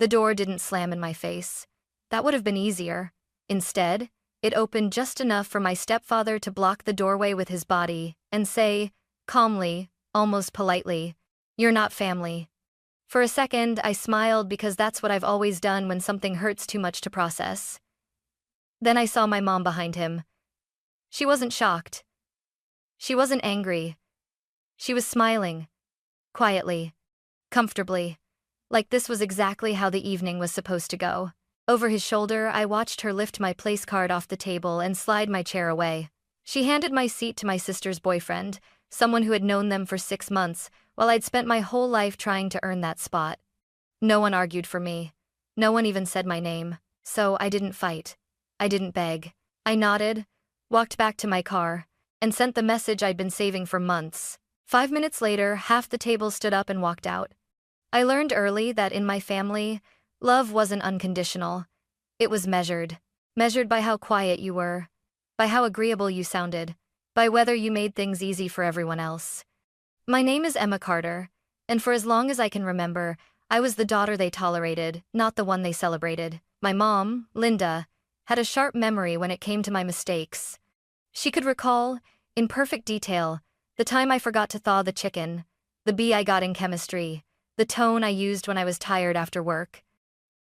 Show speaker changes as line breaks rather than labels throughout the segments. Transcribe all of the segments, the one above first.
The door didn't slam in my face. That would have been easier. Instead, it opened just enough for my stepfather to block the doorway with his body and say, calmly, almost politely, "You're not family." For a second, I smiled because that's what I've always done when something hurts too much to process. Then I saw my mom behind him. She wasn't shocked. She wasn't angry. She was smiling. Quietly. Comfortably. Like this was exactly how the evening was supposed to go. Over his shoulder, I watched her lift my place card off the table and slide my chair away. She handed my seat to my sister's boyfriend, someone who had known them for 6 months, while I'd spent my whole life trying to earn that spot. No one argued for me. No one even said my name. So I didn't fight. I didn't beg. I nodded, walked back to my car, and sent the message I'd been saving for months. 5 minutes later, half the table stood up and walked out. I learned early that in my family, love wasn't unconditional. It was measured. Measured by how quiet you were, by how agreeable you sounded, by whether you made things easy for everyone else. My name is Emma Carter, and for as long as I can remember, I was the daughter they tolerated, not the one they celebrated. My mom, Linda, had a sharp memory when it came to my mistakes. She could recall, in perfect detail, the time I forgot to thaw the chicken, the B I got in chemistry, the tone I used when I was tired after work.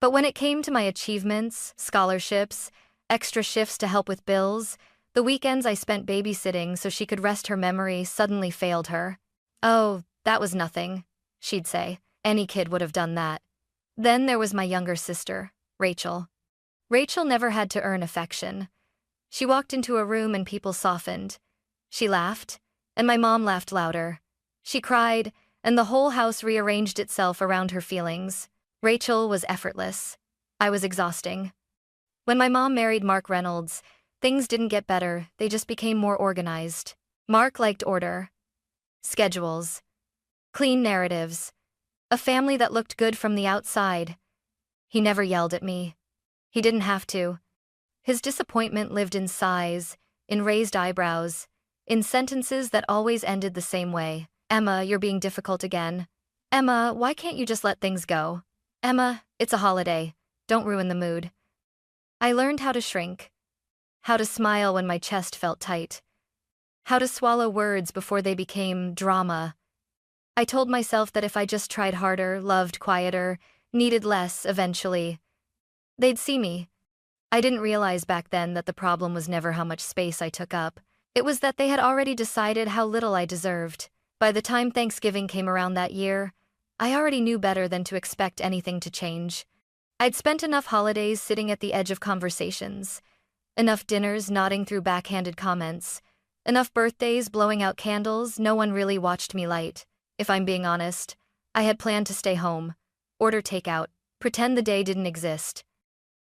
But when it came to my achievements, scholarships, extra shifts to help with bills, the weekends I spent babysitting so she could rest her memory suddenly failed her. "Oh, that was nothing," she'd say. "Any kid would have done that." Then there was my younger sister, Rachel. Rachel never had to earn affection. She walked into a room and people softened. She laughed, and my mom laughed louder. She cried, and the whole house rearranged itself around her feelings. Rachel was effortless. I was exhausting. When my mom married Mark Reynolds, things didn't get better, they just became more organized. Mark liked order. Schedules. Clean narratives. A family that looked good from the outside. He never yelled at me. He didn't have to. His disappointment lived in sighs, in raised eyebrows, in sentences that always ended the same way. "Emma, you're being difficult again. Emma, why can't you just let things go? Emma, it's a holiday. Don't ruin the mood." I learned how to shrink. How to smile when my chest felt tight. How to swallow words before they became drama. I told myself that if I just tried harder, loved quieter, needed less eventually, they'd see me. I didn't realize back then that the problem was never how much space I took up. It was that they had already decided how little I deserved. By the time Thanksgiving came around that year, I already knew better than to expect anything to change. I'd spent enough holidays sitting at the edge of conversations, enough dinners nodding through backhanded comments, enough birthdays blowing out candles. No one really watched me light. If I'm being honest, I had planned to stay home, order takeout, pretend the day didn't exist.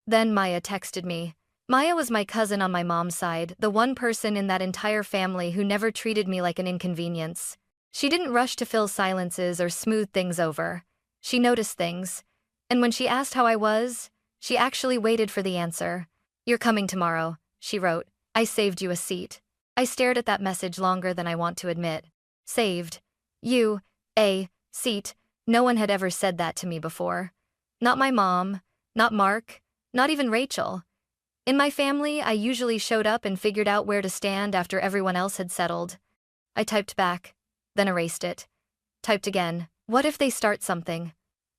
Then Maya texted me. Maya was my cousin on my mom's side, the one person in that entire family who never treated me like an inconvenience. She didn't rush to fill silences or smooth things over. She noticed things, and when she asked how I was, she actually waited for the answer. "You're coming tomorrow," she wrote. "I saved you a seat." I stared at that message longer than I want to admit. Saved. You, a seat. No one had ever said that to me before. Not my mom, not Mark, not even Rachel. In my family, I usually showed up and figured out where to stand after everyone else had settled. I typed back, then erased it. Typed again. "What if they start something?"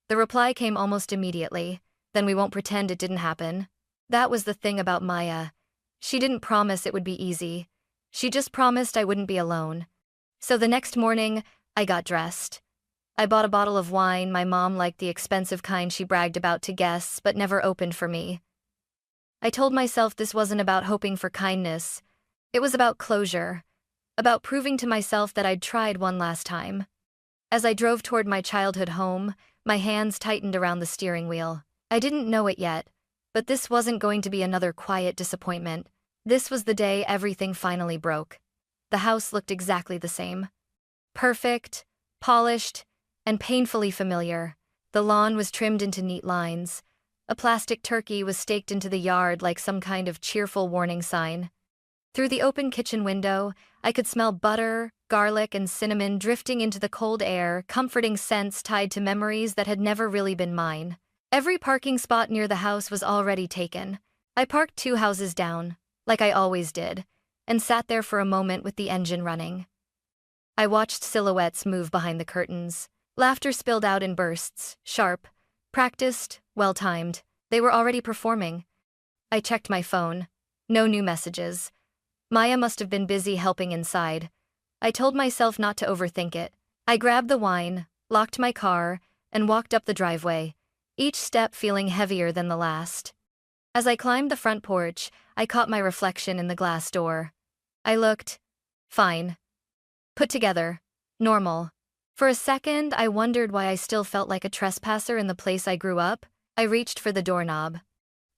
The reply came almost immediately. "Then we won't pretend it didn't happen." That was the thing about Maya. She didn't promise it would be easy. She just promised I wouldn't be alone. So the next morning, I got dressed. I bought a bottle of wine my mom liked, the expensive kind she bragged about to guests but never opened for me. I told myself this wasn't about hoping for kindness. It was about closure. About proving to myself that I'd tried one last time. As I drove toward my childhood home, my hands tightened around the steering wheel. I didn't know it yet, but this wasn't going to be another quiet disappointment. This was the day everything finally broke. The house looked exactly the same. Perfect, polished, and painfully familiar. The lawn was trimmed into neat lines. A plastic turkey was staked into the yard like some kind of cheerful warning sign. Through the open kitchen window, I could smell butter, garlic, and cinnamon drifting into the cold air, comforting scents tied to memories that had never really been mine. Every parking spot near the house was already taken. I parked 2 houses down, like I always did, and sat there for a moment with the engine running. I watched silhouettes move behind the curtains. Laughter spilled out in bursts, sharp, practiced, well-timed. They were already performing. I checked my phone. No new messages. Maya must have been busy helping inside. I told myself not to overthink it. I grabbed the wine, locked my car, and walked up the driveway, each step feeling heavier than the last. As I climbed the front porch, I caught my reflection in the glass door. I looked fine. Put together. Normal. For a second, I wondered why I still felt like a trespasser in the place I grew up. I reached for the doorknob.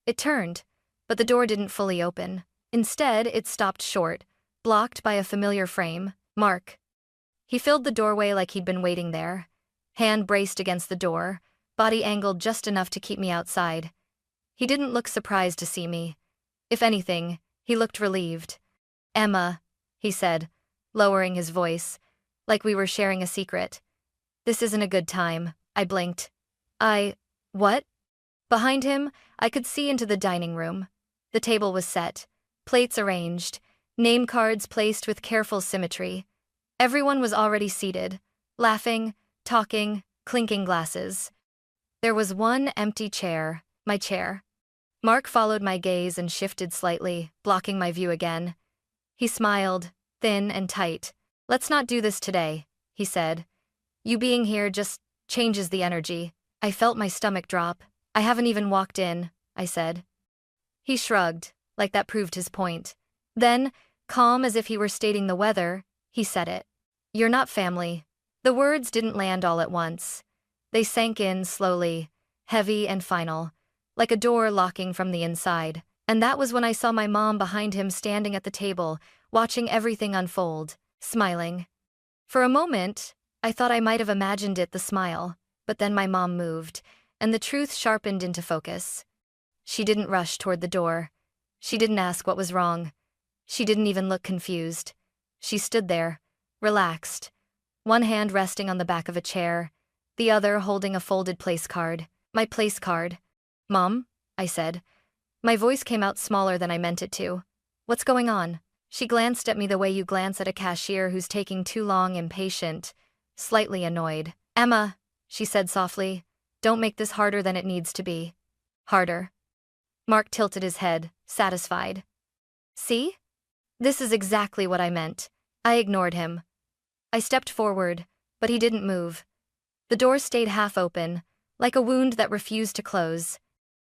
It turned, but the door didn't fully open. Instead, it stopped short, blocked by a familiar frame. Mark. He filled the doorway like he'd been waiting there. Hand braced against the door, body angled just enough to keep me outside. He didn't look surprised to see me. If anything, he looked relieved. "Emma," he said, lowering his voice, like we were sharing a secret. "This isn't a good time." I blinked. What? Behind him, I could see into the dining room. The table was set, plates arranged, name cards placed with careful symmetry. Everyone was already seated, laughing, talking, clinking glasses. There was one empty chair, my chair. Mark followed my gaze and shifted slightly, blocking my view again. He smiled, thin and tight. "Let's not do this today," he said. "You being here just changes the energy." I felt my stomach drop. "I haven't even walked in," I said. He shrugged, like that proved his point. Then, calm as if he were stating the weather, he said it. "You're not family." The words didn't land all at once. They sank in slowly, heavy and final, like a door locking from the inside. And that was when I saw my mom behind him standing at the table, watching everything unfold, smiling. For a moment, I thought I might have imagined it, the smile, but then my mom moved, and the truth sharpened into focus. She didn't rush toward the door. She didn't ask what was wrong. She didn't even look confused. She stood there, relaxed, one hand resting on the back of a chair, the other holding a folded place card. "My place card." "Mom?" I said. My voice came out smaller than I meant it to. "What's going on?" She glanced at me the way you glance at a cashier who's taking too long, impatient, slightly annoyed. "Emma," she said softly, "don't make this harder than it needs to be." "Harder?" Mark tilted his head, satisfied. "See? This is exactly what I meant." I ignored him. I stepped forward, but he didn't move. The door stayed half open, like a wound that refused to close.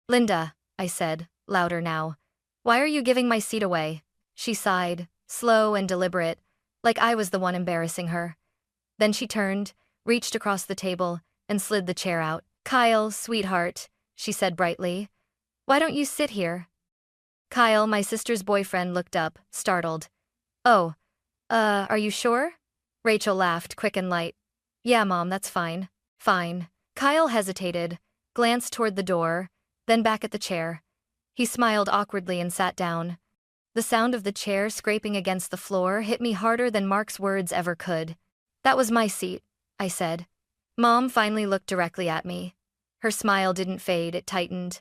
"Linda," I said, louder now, "why are you giving my seat away?" She sighed, slow and deliberate, like I was the one embarrassing her. Then she turned, reached across the table, and slid the chair out. "Kyle, sweetheart," she said brightly, "why don't you sit here?" Kyle, my sister's boyfriend, looked up, startled. "Oh, are you sure?" Rachel laughed, quick and light. "Yeah, Mom, that's fine." "Fine." Kyle hesitated, glanced toward the door, then back at the chair. He smiled awkwardly and sat down. The sound of the chair scraping against the floor hit me harder than Mark's words ever could. "That was my seat," I said. Mom finally looked directly at me. Her smile didn't fade, it tightened.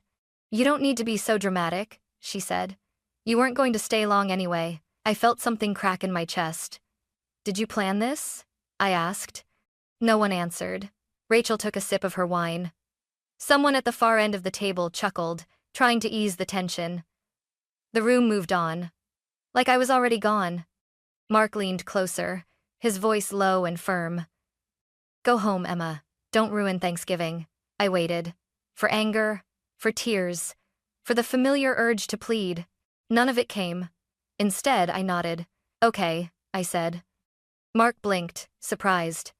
"You don't need to be so dramatic," she said. "You weren't going to stay long anyway." I felt something crack in my chest. "Did you plan this?" I asked. No one answered. Rachel took a sip of her wine. Someone at the far end of the table chuckled, trying to ease the tension. The room moved on. Like I was already gone. Mark leaned closer, his voice low and firm. "Go home, Emma. Don't ruin Thanksgiving." I waited. For anger, for tears, for the familiar urge to plead. None of it came. Instead, I nodded. "Okay," I said. Mark blinked, surprised.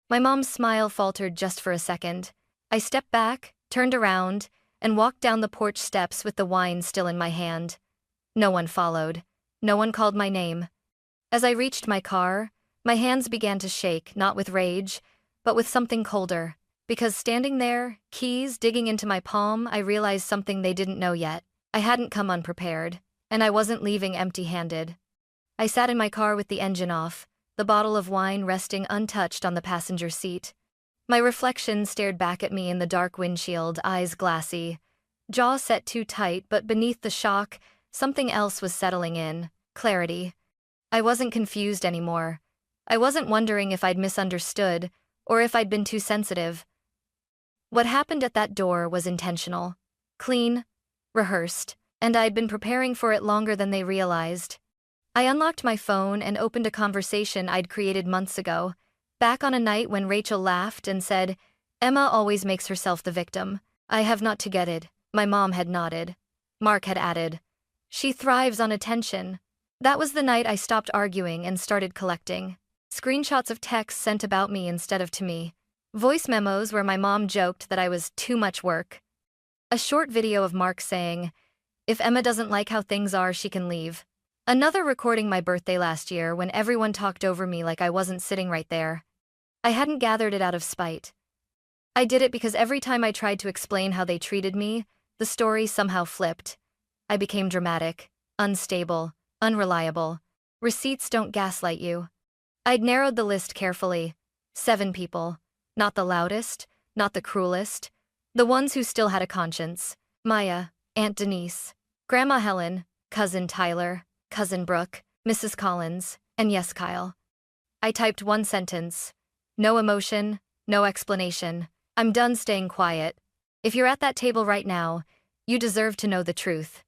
My mom's smile faltered just for a second. I stepped back, turned around, and walked down the porch steps with the wine still in my hand. No one followed. No one called my name. As I reached my car, my hands began to shake, not with rage, but with something colder. Because standing there, keys digging into my palm, I realized something they didn't know yet. I hadn't come unprepared, and I wasn't leaving empty-handed. I sat in my car with the engine off, the bottle of wine resting untouched on the passenger seat. My reflection stared back at me in the dark windshield, eyes glassy. Jaw set too tight, but beneath the shock, something else was settling in. Clarity. I wasn't confused anymore. I wasn't wondering if I'd misunderstood, or if I'd been too sensitive. What happened at that door was intentional. Clean. Rehearsed. And I'd been preparing for it longer than they realized. I unlocked my phone and opened a conversation I'd created months ago, back on a night when Rachel laughed and said, "Emma always makes herself the victim. I have not to get it." My mom had nodded. Mark had added, "She thrives on attention." That was the night I stopped arguing and started collecting. Screenshots of texts sent about me instead of to me. Voice memos where my mom joked that I was too much work. A short video of Mark saying, "If Emma doesn't like how things are, she can leave." Another recording my birthday last year when everyone talked over me like I wasn't sitting right there. I hadn't gathered it out of spite. I did it because every time I tried to explain how they treated me, the story somehow flipped. I became dramatic, unstable, unreliable. Receipts don't gaslight you. I'd narrowed the list carefully. 7 people. Not the loudest, not the cruelest. The ones who still had a conscience. Maya, Aunt Denise, Grandma Helen, Cousin Tyler, Cousin Brooke, Mrs. Collins, and yes, Kyle. I typed one sentence. No emotion, no explanation. I'm done staying quiet. If you're at that table right now, you deserve to know the truth.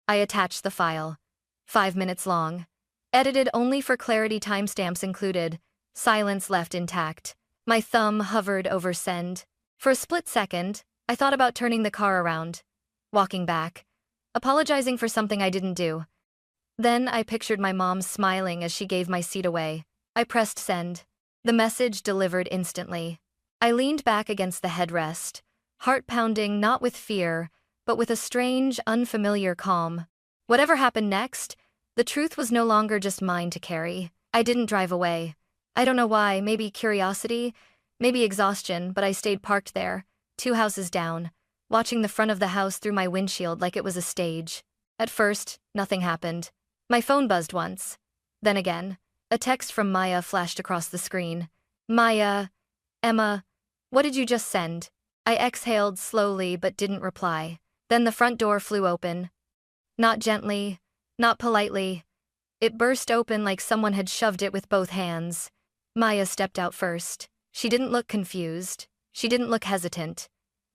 I attached the file. 5 minutes long. Edited only for clarity, timestamps included. Silence left intact. My thumb hovered over send. For a split second, I thought about turning the car around. Walking back. Apologizing for something I didn't do. Then I pictured my mom smiling as she gave my seat away. I pressed send. The message delivered instantly. I leaned back against the headrest, heart pounding not with fear, but with a strange, unfamiliar calm. Whatever happened next, the truth was no longer just mine to carry. I didn't drive away. I don't know why, maybe curiosity, maybe exhaustion, but I stayed parked there, 2 houses down, watching the front of the house through my windshield like it was a stage. At first, nothing happened. My phone buzzed once. Then again, a text from Maya flashed across the screen. "Maya, Emma, what did you just send?" I exhaled slowly but didn't reply. Then the front door flew open. Not gently, not politely. It burst open like someone had shoved it with both hands. Maya stepped out first. She didn't look confused. She didn't look hesitant.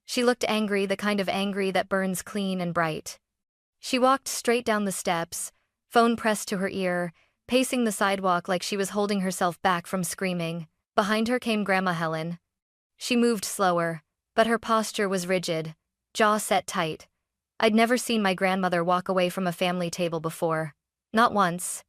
She looked angry, the kind of angry that burns clean and bright. She walked straight down the steps, phone pressed to her ear, pacing the sidewalk like she was holding herself back from screaming. Behind her came Grandma Helen. She moved slower, but her posture was rigid, jaw set tight. I'd never seen my grandmother walk away from a family table before. Not once.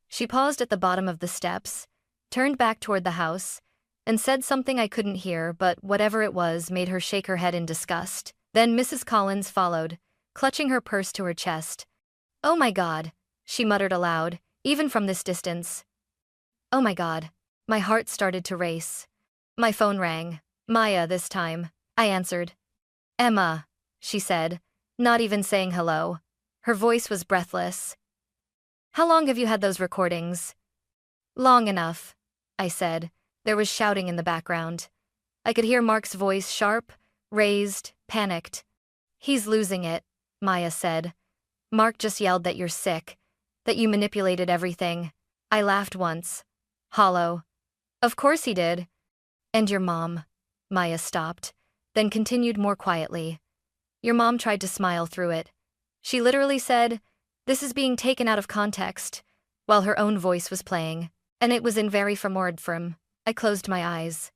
She paused at the bottom of the steps, turned back toward the house, and said something I couldn't hear, but whatever it was made her shake her head in disgust. Then Mrs. Collins followed, clutching her purse to her chest. "Oh my God," she muttered aloud, even from this distance. "Oh my God." My heart started to race. My phone rang. Maya this time. I answered. "Emma," she said, not even saying hello. Her voice was breathless. "How long have you had those recordings?" "Long enough," I said. There was shouting in the background. I could hear Mark's voice, sharp, raised, panicked. "He's losing it," Maya said. "Mark just yelled that you're sick, that you manipulated everything." I laughed once. Hollow. "Of course he did." "And your mom." Maya stopped, then continued more quietly. "Your mom tried to smile through it. She literally said, 'This is being taken out of context,' while her own voice was playing. And it was in very from. I closed my eyes.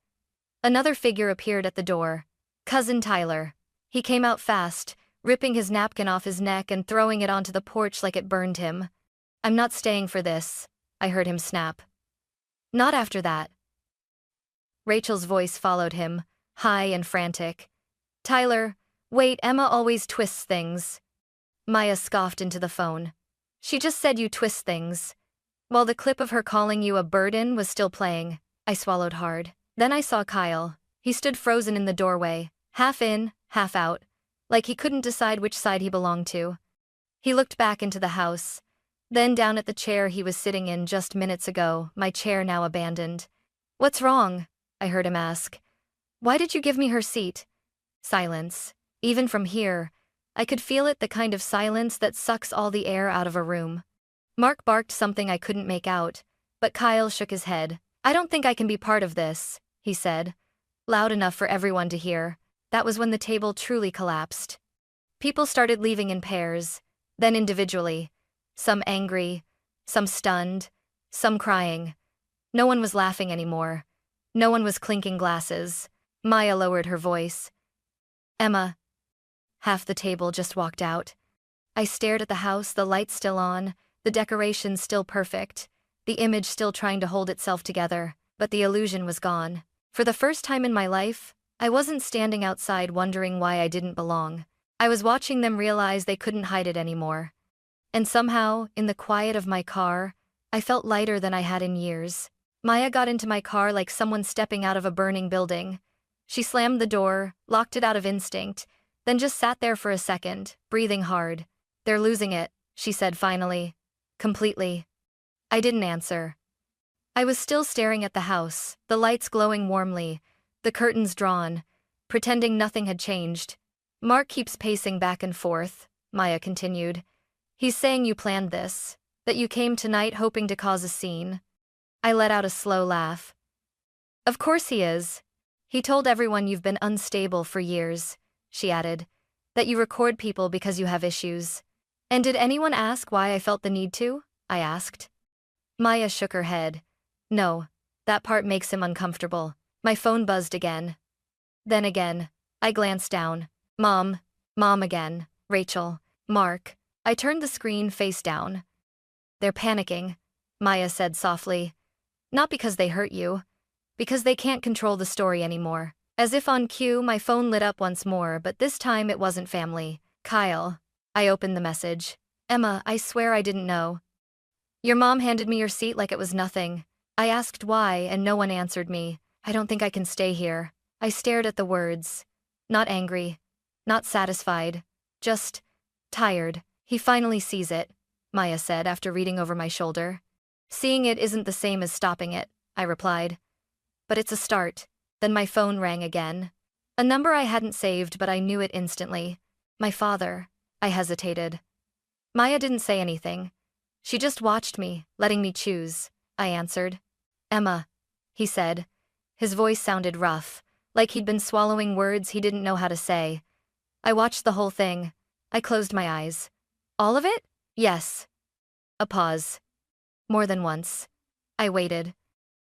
Another figure appeared at the door. Cousin Tyler. He came out fast, ripping his napkin off his neck and throwing it onto the porch like it burned him. "I'm not staying for this," I heard him snap. "Not after that." Rachel's voice followed him, high and frantic. "Tyler, wait, Emma always twists things." Maya scoffed into the phone. "She just said you twist things." While the clip of her calling you a burden was still playing, I swallowed hard. Then I saw Kyle. He stood frozen in the doorway, half in, half out, like he couldn't decide which side he belonged to. He looked back into the house, then down at the chair he was sitting in just minutes ago, my chair now abandoned. "What's wrong?" I heard him ask. Why did you give me her seat? Silence. Even from here, I could feel it, the kind of silence that sucks all the air out of a room. Mark barked something I couldn't make out, but Kyle shook his head. I don't think I can be part of this, he said, loud enough for everyone to hear. That was when the table truly collapsed. People started leaving in pairs, then individually. Some angry, some stunned, some crying. No one was laughing anymore. No one was clinking glasses. Maya lowered her voice. Emma. Half the table just walked out. I stared at the house, the lights still on, the decorations still perfect, the image still trying to hold itself together, but the illusion was gone. For the first time in my life, I wasn't standing outside wondering why I didn't belong. I was watching them realize they couldn't hide it anymore. And somehow, in the quiet of my car, I felt lighter than I had in years. Maya got into my car like someone stepping out of a burning building. She slammed the door, locked it out of instinct, then just sat there for a second, breathing hard. They're losing it, she said finally. Completely. I didn't answer. I was still staring at the house, the lights glowing warmly, the curtains drawn, pretending nothing had changed. Mark keeps pacing back and forth, Maya continued. He's saying you planned this, that you came tonight hoping to cause a scene. I let out a slow laugh. Of course he is. He told everyone you've been unstable for years, she added, that you record people because you have issues. And did anyone ask why I felt the need to? I asked. Maya shook her head. No, that part makes him uncomfortable. My phone buzzed again. Then again, I glanced down. Mom again, Rachel, Mark. I turned the screen face down. They're panicking, Maya said softly. Not because they hurt you, because they can't control the story anymore. As if on cue, my phone lit up once more, but this time it wasn't family. Kyle. I opened the message. Emma, I swear I didn't know. Your mom handed me your seat like it was nothing. I asked why, and no one answered me. I don't think I can stay here. I stared at the words. Not angry. Not satisfied. Just tired. He finally sees it, Maya said after reading over my shoulder. Seeing it isn't the same as stopping it, I replied. But it's a start. Then my phone rang again. A number I hadn't saved, but I knew it instantly. My father. I hesitated. Maya didn't say anything. She just watched me, letting me choose. I answered. Emma, he said. His voice sounded rough, like he'd been swallowing words he didn't know how to say. I watched the whole thing. I closed my eyes. All of it? Yes. A pause. More than once. I waited.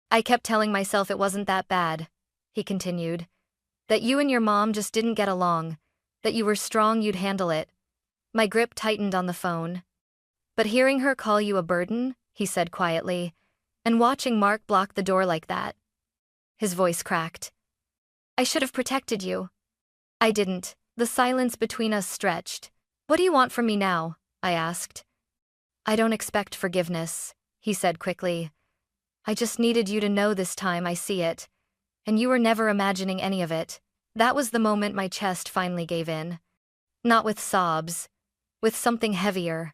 I kept telling myself it wasn't that bad, he continued. That you and your mom just didn't get along. That you were strong, you'd handle it. My grip tightened on the phone. But hearing her call you a burden, he said quietly, and watching Mark block the door like that. His voice cracked. I should have protected you. I didn't. The silence between us stretched. What do you want from me now? I asked. I don't expect forgiveness, he said quickly. I just needed you to know this time I see it. And you were never imagining any of it. That was the moment my chest finally gave in. Not with sobs. With something heavier.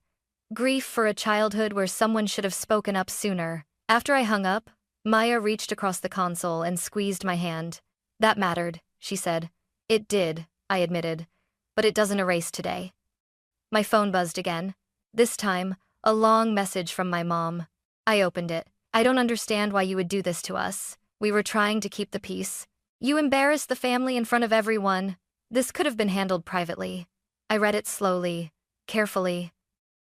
Grief for a childhood where someone should have spoken up sooner. After I hung up, Maya reached across the console and squeezed my hand. That mattered, she said. It did, I admitted. But it doesn't erase today. My phone buzzed again. This time, a long message from my mom. I opened it. I don't understand why you would do this to us. We were trying to keep the peace. You embarrassed the family in front of everyone. This could have been handled privately. I read it slowly, carefully.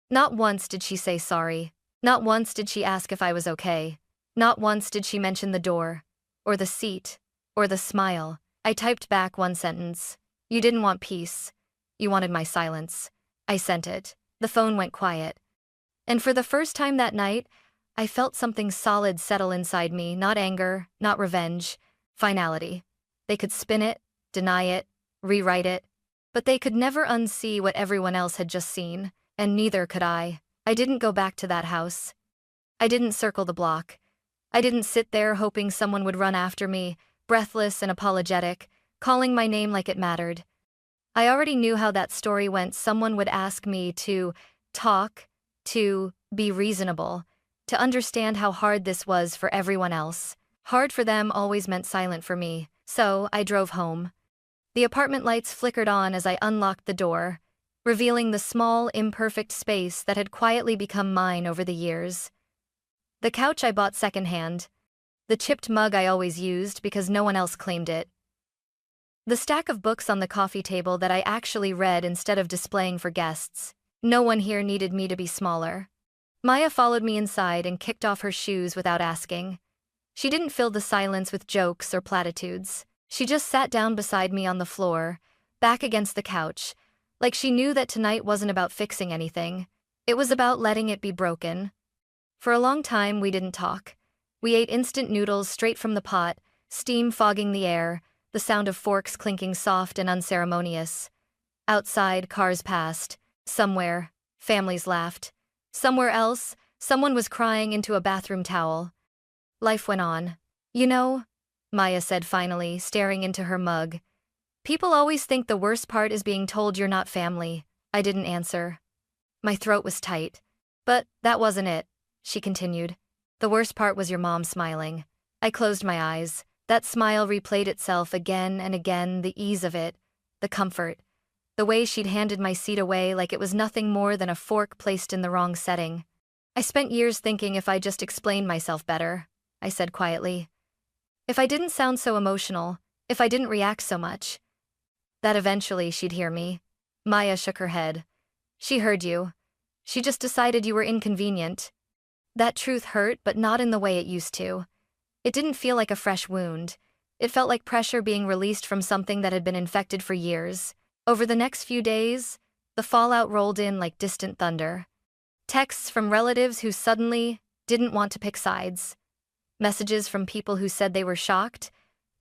Not once did she say sorry. Not once did she ask if I was okay. Not once did she mention the door, or the seat, or the smile. I typed back one sentence. You didn't want peace. You wanted my silence. I sent it. The phone went quiet. And for the first time that night, I felt something solid settle inside me, not anger, not revenge, finality. They could spin it, deny it, rewrite it, but they could never unsee what everyone else had just seen, and neither could I. I didn't go back to that house. I didn't circle the block. I didn't sit there hoping someone would run after me, breathless and apologetic, calling my name like it mattered. I already knew how that story went. Someone would ask me to talk, to be reasonable, to understand how hard this was for everyone else. Hard for them always meant silent for me. so I drove home. The apartment lights flickered on as I unlocked the door, revealing the small, imperfect space that had quietly become mine over the years. The couch I bought secondhand. The chipped mug I always used because no one else claimed it. The stack of books on the coffee table that I actually read instead of displaying for guests. No one here needed me to be smaller. Maya followed me inside and kicked off her shoes without asking. She didn't fill the silence with jokes or platitudes. She just sat down beside me on the floor, back against the couch, like she knew that tonight wasn't about fixing anything. It was about letting it be broken. For a long time, we didn't talk. We ate instant noodles straight from the pot, steam fogging the air, the sound of forks clinking soft and unceremonious. Outside, cars passed. Somewhere, families laughed. Somewhere else, someone was crying into a bathroom towel. Life went on. You know, Maya said finally, staring into her mug. People always think the worst part is being told you're not family. I didn't answer. My throat was tight. But that wasn't it, she continued. The worst part was your mom smiling. I closed my eyes. That smile replayed itself again and again, the ease of it, the comfort. The way she'd handed my seat away like it was nothing more than a fork placed in the wrong setting. I spent years thinking if I just explained myself better, I said quietly. If I didn't sound so emotional, if I didn't react so much, that eventually she'd hear me. Maya shook her head. She heard you. She just decided you were inconvenient. That truth hurt, but not in the way it used to. It didn't feel like a fresh wound. It felt like pressure being released from something that had been infected for years. Over the next few days, the fallout rolled in like distant thunder. Texts from relatives who suddenly didn't want to pick sides. Messages from people who said they were shocked,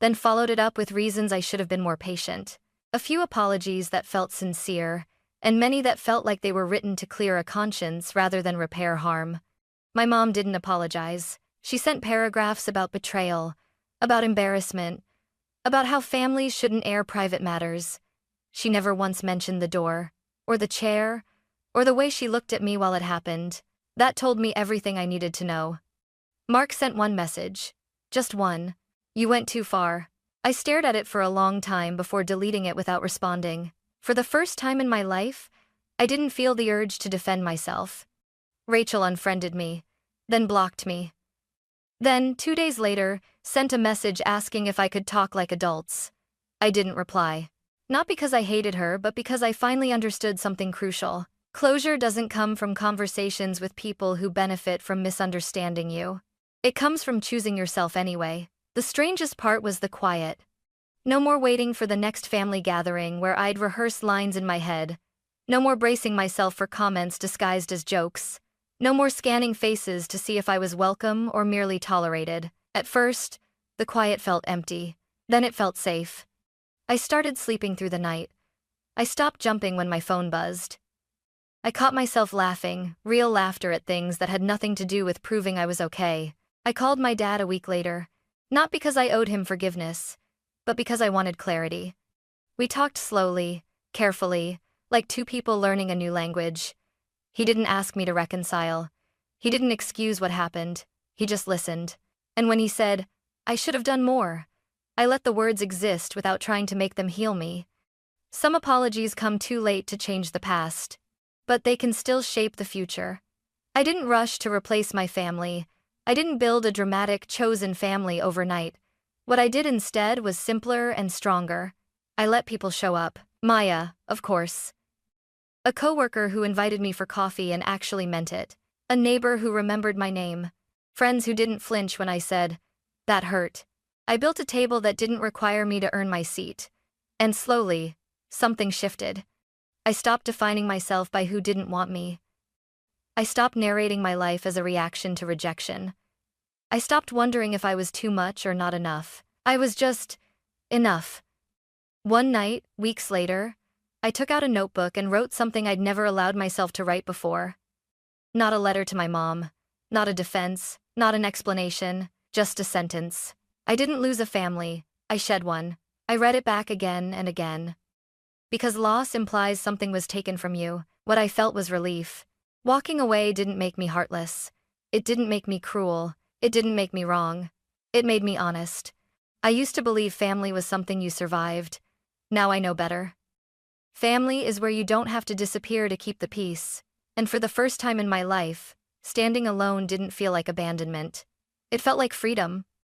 then followed it up with reasons I should have been more patient. A few apologies that felt sincere, and many that felt like they were written to clear a conscience rather than repair harm. My mom didn't apologize. She sent paragraphs about betrayal, about embarrassment, about how families shouldn't air private matters. She never once mentioned the door, or the chair, or the way she looked at me while it happened. That told me everything I needed to know. Mark sent one message. Just one. You went too far. I stared at it for a long time before deleting it without responding. For the first time in my life, I didn't feel the urge to defend myself. Rachel unfriended me, then blocked me. Then, 2 days later, sent a message asking if I could talk like adults. I didn't reply. Not because I hated her, but because I finally understood something crucial. Closure doesn't come from conversations with people who benefit from misunderstanding you. It comes from choosing yourself anyway. The strangest part was the quiet. No more waiting for the next family gathering where I'd rehearse lines in my head. No more bracing myself for comments disguised as jokes. No more scanning faces to see if I was welcome or merely tolerated. At first, the quiet felt empty. Then it felt safe. I started sleeping through the night. I stopped jumping when my phone buzzed. I caught myself laughing, real laughter at things that had nothing to do with proving I was okay. I called my dad a week later, not because I owed him forgiveness, but because I wanted clarity. We talked slowly, carefully, like two people learning a new language. He didn't ask me to reconcile. He didn't excuse what happened. He just listened. And when he said, I should have done more, I let the words exist without trying to make them heal me. Some apologies come too late to change the past, but they can still shape the future. I didn't rush to replace my family. I didn't build a dramatic, chosen family overnight. What I did instead was simpler and stronger. I let people show up. Maya, of course. A coworker who invited me for coffee and actually meant it. A neighbor who remembered my name. Friends who didn't flinch when I said, that hurt. I built a table that didn't require me to earn my seat. And slowly, something shifted. I stopped defining myself by who didn't want me. I stopped narrating my life as a reaction to rejection. I stopped wondering if I was too much or not enough. I was just enough. One night, weeks later, I took out a notebook and wrote something I'd never allowed myself to write before. Not a letter to my mom, not a defense, not an explanation, just a sentence. I didn't lose a family, I shed one. I read it back again and again. Because loss implies something was taken from you, what I felt was relief. Walking away didn't make me heartless. It didn't make me cruel. It didn't make me wrong. It made me honest. I used to believe family was something you survived. Now I know better. Family is where you don't have to disappear to keep the peace. And for the first time in my life, standing alone didn't feel like abandonment. It felt like freedom.